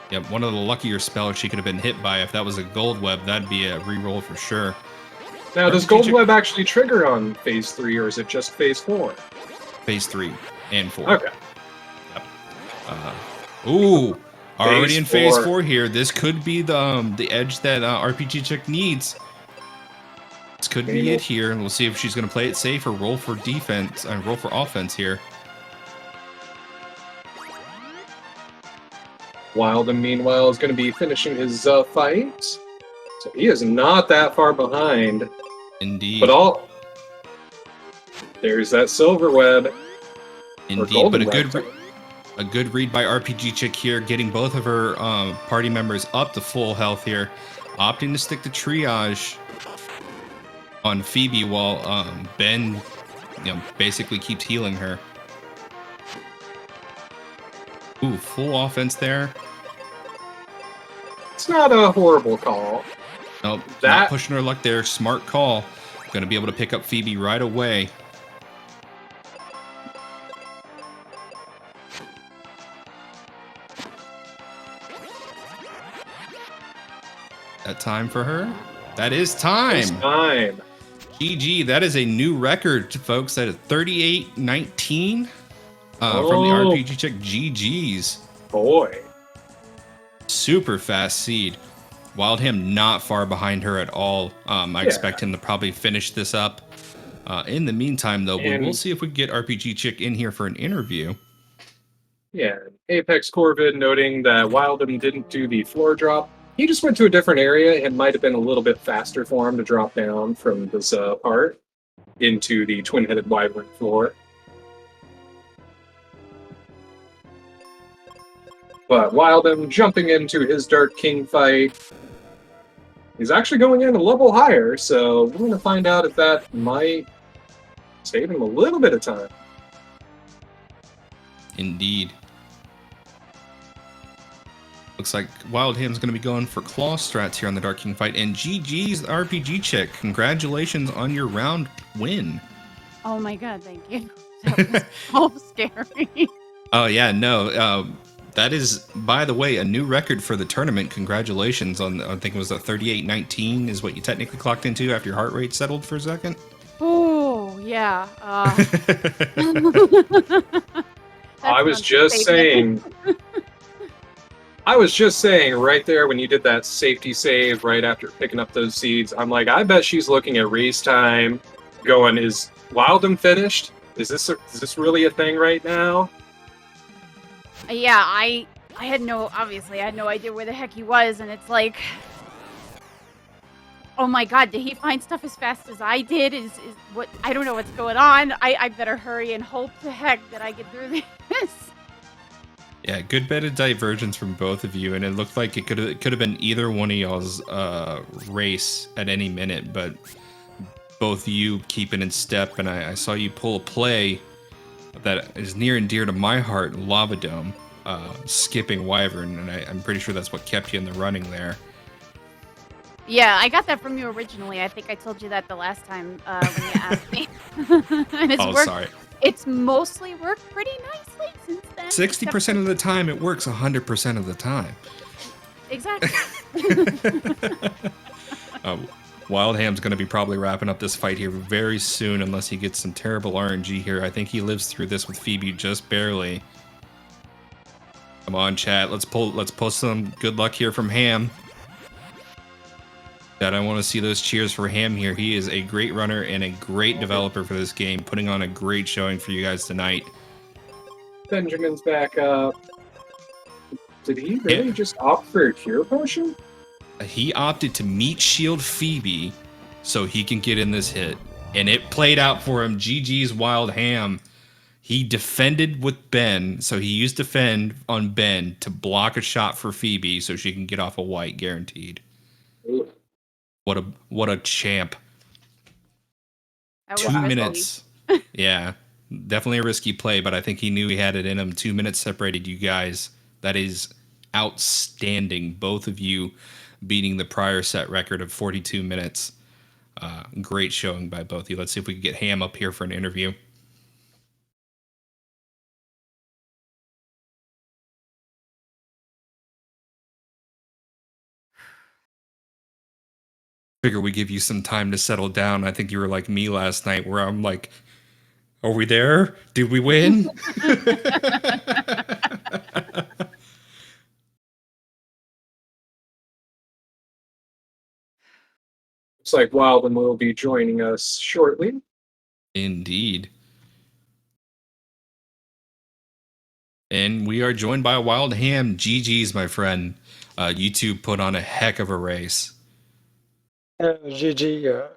Yep, one of the luckier spells she could have been hit by. If that was a gold web, that'd be a reroll for sure. Now, does Gold Web actually trigger on Phase 3, or is it just Phase 4? Phase 3 and 4. Okay. Yep. Already in Phase 4 here. This could be the edge that RPGchick needs. This could be it here. And we'll see if she's going to play it safe or roll for defense and roll for offense here. Wildham, meanwhile, is going to be finishing his fight. So he is not that far behind. Indeed. But there's that silver web. Indeed, but a good read by RPGchick here, getting both of her party members up to full health here, opting to stick to triage on Phoebe while Ben, basically keeps healing her. Ooh, full offense there. It's not a horrible call. Nope, not pushing her luck there. Smart call. Going to be able to pick up Phoebe right away. That time for her? That is time. It's time. GG. That is a new record, folks. That is 38-19 from the RPGchick. GG's. Boy. Super fast seed. Wildham not far behind her at all. I expect him to probably finish this up. In the meantime, though, we'll see if we can get RPGchick in here for an interview. Yeah, Apex Corvid noting that Wildham didn't do the floor drop. He just went to a different area. It might have been a little bit faster for him to drop down from this part into the twin-headed wyvern floor. But Wildham jumping into his Dark King fight. He's actually going in a level higher, so we're going to find out if that might save him a little bit of time. Indeed. Looks like Wildham's going to be going for claw strats here on the Dark King fight. And GG's RPGchick. Congratulations on your round win. Oh my god, thank you. That was so scary. Oh, yeah, no. That is, by the way, a new record for the tournament. Congratulations on, I think it was a 38-19 is what you technically clocked into after your heart rate settled for a second. Oh, yeah. I was just saying right there when you did that safety save right after picking up those seeds, I'm like, I bet she's looking at race time going, is Wildham finished? Is this really a thing right now? Yeah, I had no idea where the heck he was, and it's like, oh my god, did he find stuff as fast as I did? I don't know what's going on. I better hurry and hope to heck that I get through this. Yeah, good bit of divergence from both of you, and it looked like it could have been either one of y'all's race at any minute, but both you keeping in step, and I saw you pull a play that is near and dear to my heart, Lava Dome, skipping Wyvern, and I'm pretty sure that's what kept you in the running there. Yeah, I got that from you originally. I think I told you that the last time when you asked me. And it's worked. Sorry. It's mostly worked pretty nicely since then. 60% of the time, it works 100% of the time. Exactly. Wildham's going to be probably wrapping up this fight here very soon, unless he gets some terrible RNG here. I think he lives through this with Phoebe just barely. Come on, chat. Let's pull some good luck here from Ham. Dad, I want to see those cheers for Ham here. He is a great runner and a great developer for this game, putting on a great showing for you guys tonight. Benjamin's back up. Did he really just opt for a cure potion? He opted to meat shield Phoebe so he can get in this hit. And it played out for him. GG's Wildham. He defended with Ben, so he used defend on Ben to block a shot for Phoebe so she can get off a white guaranteed. Ooh. What a champ. 2 minutes. Yeah, definitely a risky play, but I think he knew he had it in him. 2 minutes separated you guys. That is outstanding. Both of you beating the prior set record of 42 minutes. Great showing by both of you. Let's see if we can get Ham up here for an interview. Figure we give you some time to settle down. I think you were like me last night, where I'm like, "Are we there? Did we win?" Looks like Wildham will be joining us shortly. Indeed. And we are joined by Wildham. GG's, my friend. You two put on a heck of a race. GG.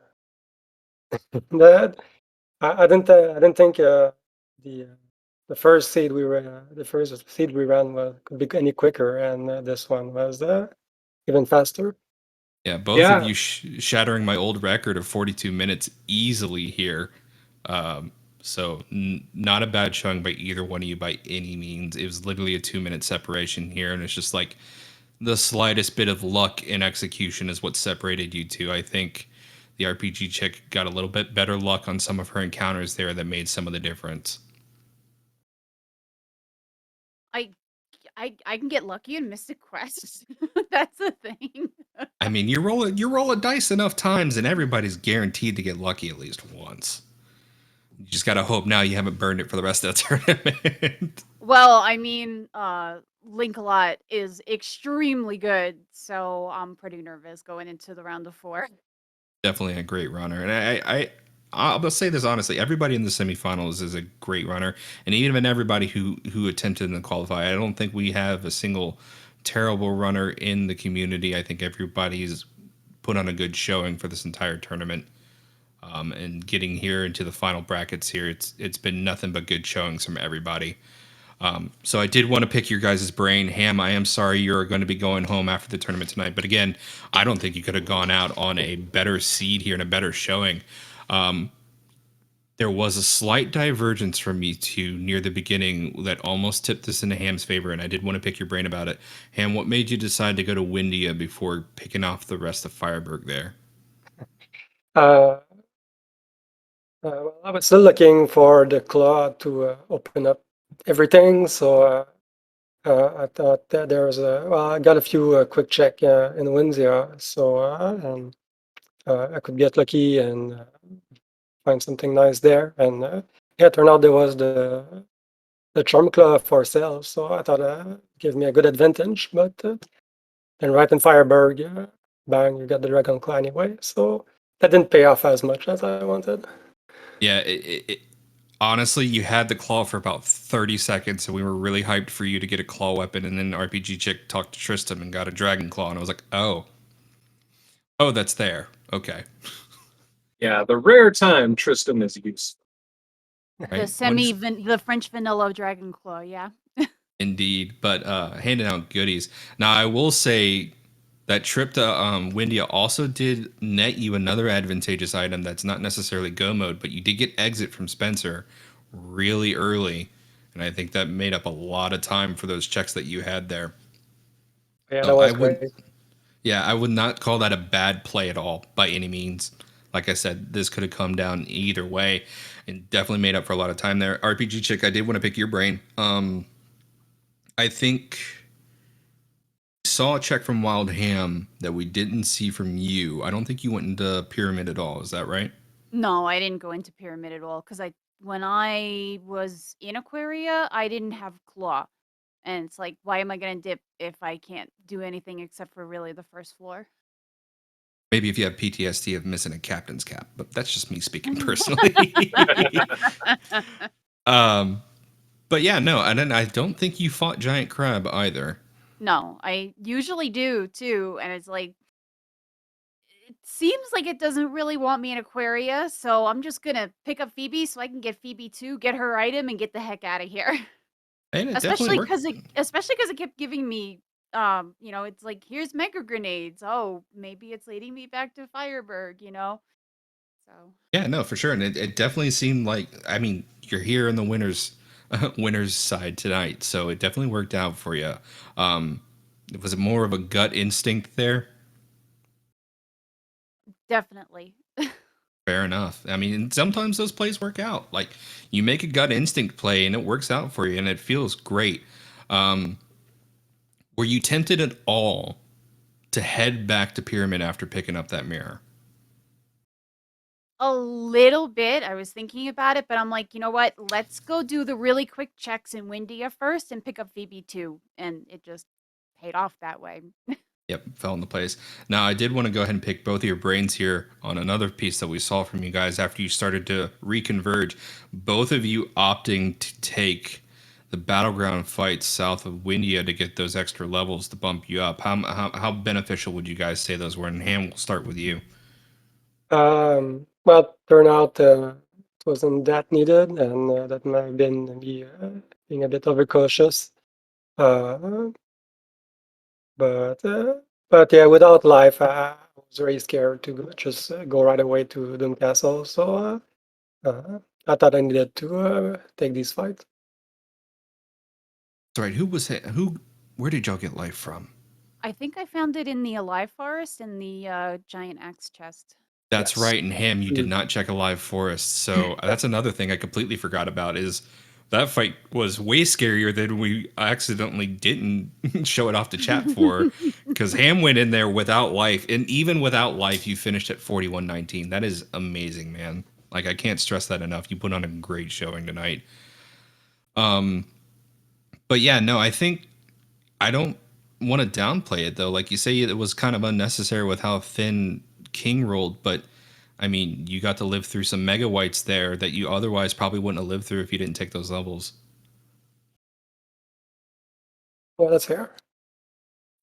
That I didn't think the first seed we ran could be any quicker, and this one was even faster. Yeah, both of you shattering my old record of 42 minutes easily here. So not a bad showing by either one of you by any means. It was literally a 2-minute separation here, and it's just like the slightest bit of luck in execution is what separated you two. I think the theRPGchick got a little bit better luck on some of her encounters there that made some of the difference. I can get lucky in Mystic Quest. That's the thing. I mean, you roll a dice enough times, and everybody's guaranteed to get lucky at least once. You just gotta hope now you haven't burned it for the rest of the tournament. Well, I mean, Link-a-Lot is extremely good, so I'm pretty nervous going into the round of 4. Definitely a great runner, and I'll say this honestly: everybody in the semifinals is a great runner, and even everybody who attempted to qualify, I don't think we have a single terrible runner in the community. I think everybody's put on a good showing for this entire tournament, and getting here into the final brackets here, it's been nothing but good showings from everybody. So I did want to pick your guys' brain. Ham, I am sorry you're going to be going home after the tournament tonight, but again, I don't think you could have gone out on a better seed here and a better showing. There was a slight divergence from me two near the beginning that almost tipped this into Ham's favor, and I did want to pick your brain about it. Ham, what made you decide to go to Windia before picking off the rest of Fireberg there? Well, I was still looking for the claw to open up everything, so I thought that there was I got a few quick check in Windia, so I could get lucky and find something nice there. And it turned out there was the Charm Claw for sale, so I thought it gave me a good advantage. But then right in Fireberg, bang, you got the Dragon Claw anyway, so that didn't pay off as much as I wanted. Yeah, honestly, you had the claw for about 30 seconds, and we were really hyped for you to get a claw weapon, and then theRPGchick talked to Tristan and got a dragon claw, and I was like, oh, that's there. Okay. Yeah, the rare time Tristan is used. Right? The French vanilla dragon claw, yeah. Indeed, but handing out goodies. Now, I will say that trip to Windia also did net you another advantageous item that's not necessarily go mode, but you did get exit from Spencer really early, and I think that made up a lot of time for those checks that you had there. Yeah, that was great. Yeah, I would not call that a bad play at all by any means. Like I said, this could have come down either way, and definitely made up for a lot of time there. theRPGchick, I did want to pick your brain. I think saw a check from Wildham that we didn't see from you. I don't think you went into Pyramid at all. Is that right? No, I didn't go into Pyramid at all because when I was in Aquaria, I didn't have Claw. And it's like, why am I going to dip if I can't do anything except for really the first floor? Maybe if you have PTSD of missing a captain's cap, but that's just me speaking personally. But yeah, no, I don't think you fought Giant Crab either. No, I usually do too, and it's like, it seems like it doesn't really want me in Aquaria, so I'm just gonna pick up Phoebe so I can get Phoebe too, get her item, and get the heck out of here. And it especially definitely because it kept giving me, it's like, here's mega grenades. Oh, maybe it's leading me back to Fireberg, So yeah, no, for sure, and it definitely seemed like, I mean, you're here in the winner's side tonight, so it definitely worked out for you. Was it more of a gut instinct there? definitely. Fair enough. I mean, sometimes those plays work out. Like, you make a gut instinct play and it works out for you and it feels great. Were you tempted at all to head back to Pyramid after picking up that mirror? A little bit. I was thinking about it, but I'm like, you know what? Let's go do the really quick checks in Windia first and pick up VB2. And it just paid off that way. Yep, fell into place. Now, I did want to go ahead and pick both of your brains here on another piece that we saw from you guys after you started to reconverge. Both of you opting to take the battleground fights south of Windia to get those extra levels to bump you up. How beneficial would you guys say those were? And Ham, we'll start with you. Well, turnout it wasn't that needed, and that might have been me being a bit overcautious. But yeah, without life, I was very scared to just go right away to Doom Castle. So I thought I needed to take these fights. That's right. Where did y'all get life from? I think I found it in the Alive Forest in the giant axe chest. That's Yes. right. And Ham, you did not check a live forest. So that's another thing I completely forgot about is that fight was way scarier than we accidentally didn't show it off the chat for, because Ham went in there without life. And even without life, you finished at 41:19. That is amazing, man. Like, I can't stress that enough. You put on a great showing tonight. But yeah, no, I don't want to downplay it though. Like you say, it was kind of unnecessary with how thin King rolled, but I mean, you got to live through some mega whites there that you otherwise probably wouldn't have lived through if you didn't take those levels. Well, that's fair.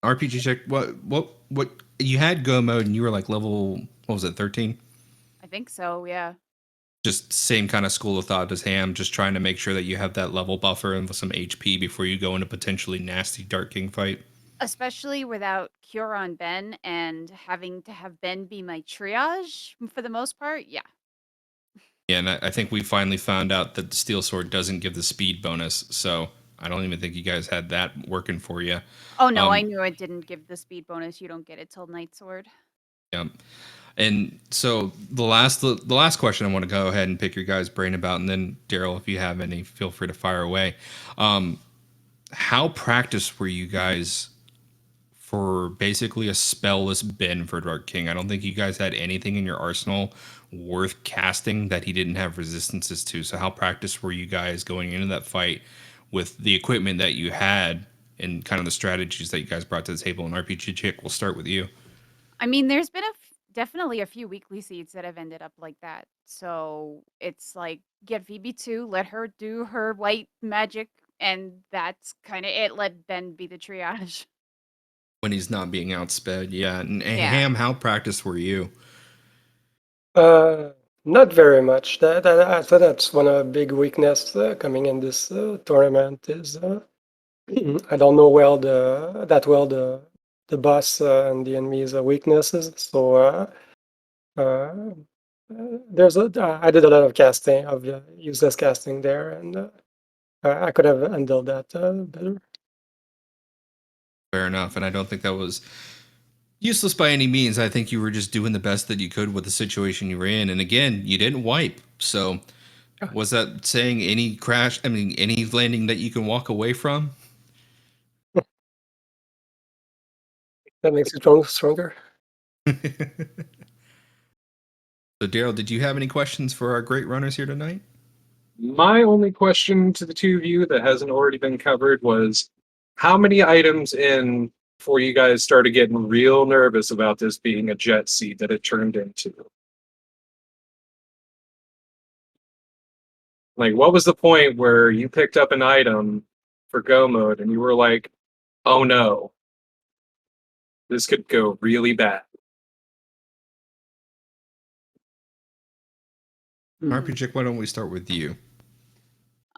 RPGchick, what you had go mode and you were like level, what was it, 13? I think so, yeah. Just same kind of school of thought as Ham, just trying to make sure that you have that level buffer and some HP before you go into potentially nasty Dark King fight. Especially without Cure on Ben and having to have Ben be my triage for the most part, yeah. Yeah, and I think we finally found out that the Steel Sword doesn't give the speed bonus, so I don't even think you guys had that working for you. Oh no, I knew it didn't give the speed bonus. You don't get it till Night Sword. Yeah. And so the last question I want to go ahead and pick your guys' brain about, and then Daryl, if you have any, feel free to fire away. How practiced were you guys for basically a spellless Ben for Dark King? I don't think you guys had anything in your arsenal worth casting that he didn't have resistances to. So how practiced were you guys going into that fight with the equipment that you had and kind of the strategies that you guys brought to the table? And RPGchick, we'll start with you. I mean, there's been definitely a few weekly seeds that have ended up like that. So it's like, get VB2, let her do her white magic, and that's kind of it. Let Ben be the triage. When he's not being outsped, yeah. And Yeah. Ham, how practiced were you? Not very much. I thought that's one of the big weakness coming in this tournament is I don't know the boss and the enemy's weaknesses. So I did a lot of casting of useless casting there, and I could have handled that better. Fair enough. And I don't think that was useless by any means. I think you were just doing the best that you could with the situation you were in. And again, you didn't wipe. So was that saying any landing that you can walk away from? That makes you stronger. So Daryl, did you have any questions for our great runners here tonight? My only question to the two of you that hasn't already been covered was, how many items in before you guys started getting real nervous about this being a jet seed that it turned into? Like, what was the point where you picked up an item for go mode and you were like, oh no, this could go really bad? RPGchick, why don't we start with you?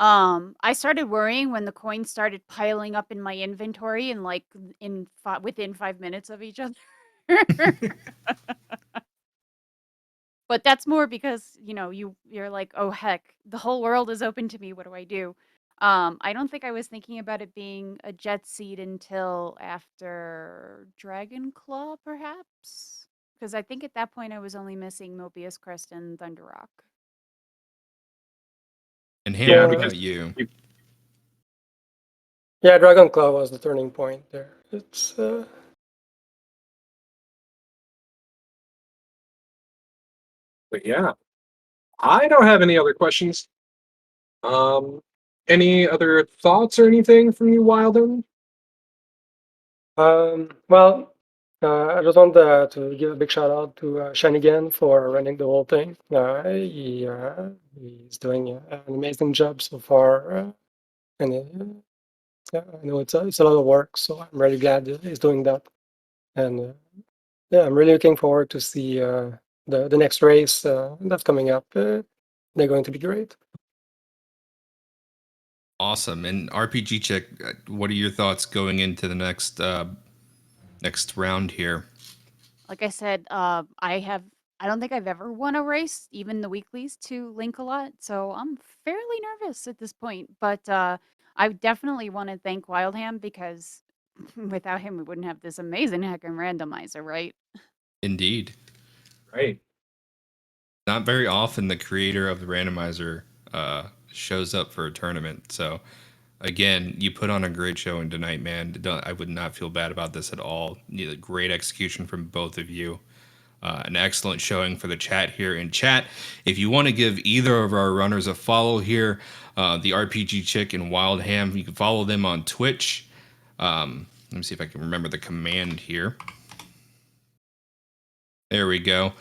I started worrying when the coins started piling up in my inventory and like within 5 minutes of each other. But that's more because, you know, you're like, oh heck, the whole world is open to me. What do I do? I don't think I was thinking about it being a jet seed until after Dragon Claw, perhaps, because I think at that point I was only missing Mobius Crest and Thunder Rock. And Ham, Yeah, what because about you? Yeah, Dragon Claw was the turning point there. It's But yeah, I don't have any other questions. Any other thoughts or anything from you, Wildham? Well, I just want to give a big shout out to Shanigan for running the whole thing. He's doing an amazing job so far, and yeah, I know it's a lot of work, so I'm really glad that he's doing that. And yeah, I'm really looking forward to see the next race that's coming up. They're going to be great. Awesome. And RPGchick, what are your thoughts going into the next round here? Like I said, I don't think I've ever won a race, even the weeklies, to Link a lot. So I'm fairly nervous at this point. But I definitely want to thank Wildham because without him, we wouldn't have this amazing hacking randomizer, right? Indeed. Right. Not very often the creator of the randomizer shows up for a tournament. So again, you put on a great showing tonight, man. I would not feel bad about this at all. Great execution from both of you. An excellent showing for the chat here in chat. If you want to give either of our runners a follow here, the RPGchick and wildham, you can follow them on Twitch. Let me see if I can remember the command here. There we go.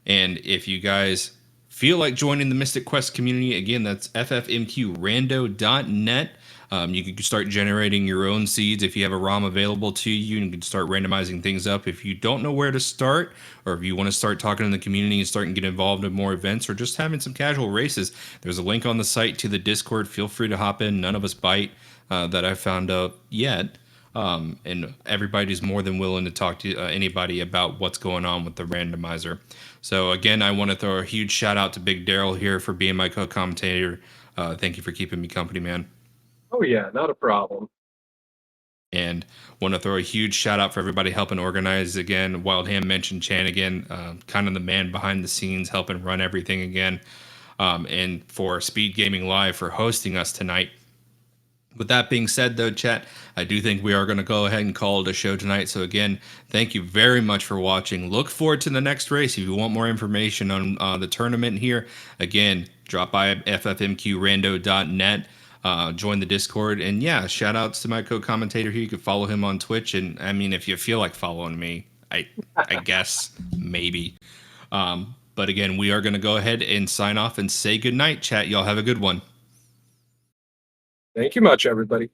And if you guys feel like joining the Mystic Quest community, again, that's ffmqrando.net. You can start generating your own seeds if you have a ROM available to you, and you can start randomizing things up. If you don't know where to start, or if you want to start talking in the community and start and get involved in more events, or just having some casual races, there's a link on the site to the Discord. Feel free to hop in. None of us bite that I've found out yet. And everybody's more than willing to talk to anybody about what's going on with the randomizer. So again, I want to throw a huge shout out to Big Daryl here for being my co-commentator. Thank you for keeping me company, man. Oh yeah, not a problem. And want to throw a huge shout out for everybody helping organize again. Wildham mentioned Chan again, kind of the man behind the scenes, helping run everything again. And for SpeedGaming Live for hosting us tonight. With that being said, though, chat, I do think we are going to go ahead and call it a show tonight. So again, thank you very much for watching. Look forward to the next race. If you want more information on the tournament here, again, drop by ffmqrando.net. Join the Discord, and yeah, shout outs to my co-commentator here. You can follow him on Twitch, and I mean, if you feel like following me, I guess maybe. But again, we are going to go ahead and sign off and say good night, chat. Y'all have a good one. Thank you much, everybody.